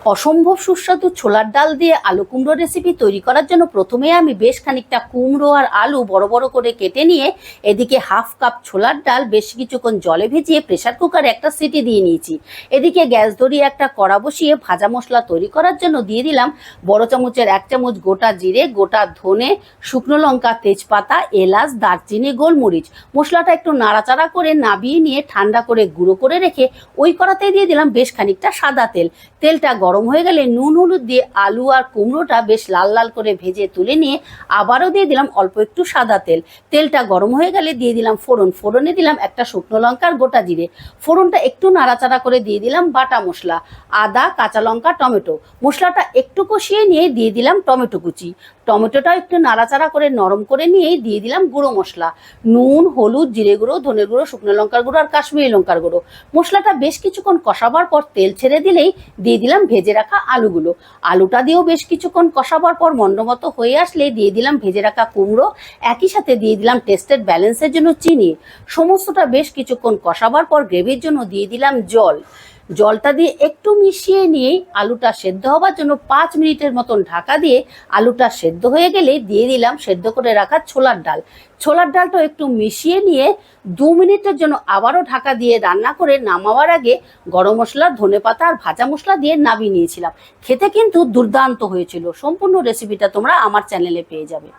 অসম্ভব সুস্বাদু ছোলার ডাল দিয়ে আলু কুমড়ো রেসিপি তৈরি করার জন্য প্রথমে আমি বেশ খানিকটা কুমড়ো আর আলু বড় বড় করে কেটে নিয়ে এদিকে হাফ কাপ ছোলার ডাল বেশ কিছুক্ষণ জলে ভিজিয়ে প্রেসার কুকারে একটা সিটি দিয়ে নিয়েছি। এদিকে গ্যাস ধরিয়ে একটা কড়া বসিয়ে ভাজা মশলা তৈরি করার জন্য দিয়ে দিলাম বড় চামচের 1 চামচ গোটা জিরে, গোটা ধনে, শুকনো লঙ্কা, তেজপাতা, এলাচ, দারচিনি, গোলমরিচ। মশলাটা একটু নাড়াচাড়া করে নাবিয়ে নিয়ে ঠান্ডা করে গুঁড়ো করে রেখে ওই কড়াতে দিয়ে দিলাম বেশ খানিকটা সাদা তেল। তেলটা গরম হয়ে গেলে নুন হলুদ দিয়ে আলু আর কুমড়োটা বেশ লাল লাল করে ভেজে তুলে নিয়ে আবারও দিয়ে দিলাম অল্প একটু সাদা তেল। তেলটা গরম হয়ে গেলে দিয়ে দিলাম ফোড়নে দিলাম একটা শুকনো লঙ্কার গোটা জিরে। ফোড়নটা একটু নাড়াচাড়া করে দিয়ে দিলাম বাটা মশলা, আদা, কাঁচা লঙ্কা, টমেটো। মশলাটা একটু কষিয়ে নিয়ে দিয়ে দিলাম টমেটো কুচি। টমেটোটা একটু নাড়াচাড়া করে নরম করে নিয়ে দিয়ে দিলাম গুঁড়ো মশলা, নুন, হলুদ, জিরে গুঁড়ো, ধনে গুঁড়ো, শুকনো লঙ্কার গুঁড়ো আর কাশ্মীরি লঙ্কার গুঁড়ো। মশলাটা বেশ কিছুক্ষণ কষাবার পর তেল ছেড়ে দিলেই দিয়ে দিলাম ভেজে রাখা আলুগুলো। আলুটা দিয়েও বেশ কিছুক্ষণ কষাবার পর মন্ডমতো হয়ে আসলে দিয়ে দিলাম ভেজে রাখা কুমড়ো। একই সাথে দিয়ে দিলাম টেস্টের ব্যালেন্সের জন্য চিনি। সমস্তটা বেশ কিছুক্ষণ কষাবার পর গ্রেভির জন্য দিয়ে দিলাম জল। জলটা দিয়ে একটু মিশিয়ে নিয়ে আলুটা সেদ্ধ হবার জন্য 5 মিনিটের মতন ঢাকা দিয়ে আলুটা সেদ্ধ হয়ে গেলে দিয়ে দিলাম সেদ্ধ করে রাখা ছোলার ডাল। ছোলার ডালটা একটু মিশিয়ে নিয়ে 2 মিনিটের জন্য আবারও ঢাকা দিয়ে রান্না করে নামাবার আগে গরম মশলা, ধনেপাতা আর ভাজা মশলা দিয়ে নামিয়ে নিয়েছিলাম। খেতে কিন্তু দুর্দান্ত হয়েছিল। সম্পূর্ণ রেসিপিটা তোমরা আমার চ্যানেলে পেয়ে যাবে।